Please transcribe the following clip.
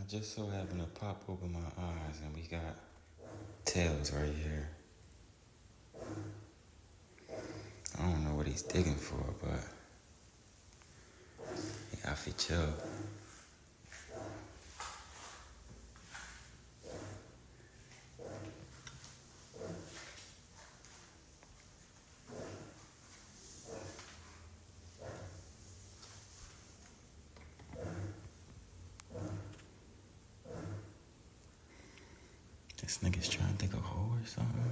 just so happened to pop open my eyes and we got tails right here. I don't know what he's digging for, but he got to chill. This nigga's trying to dig a hole or something.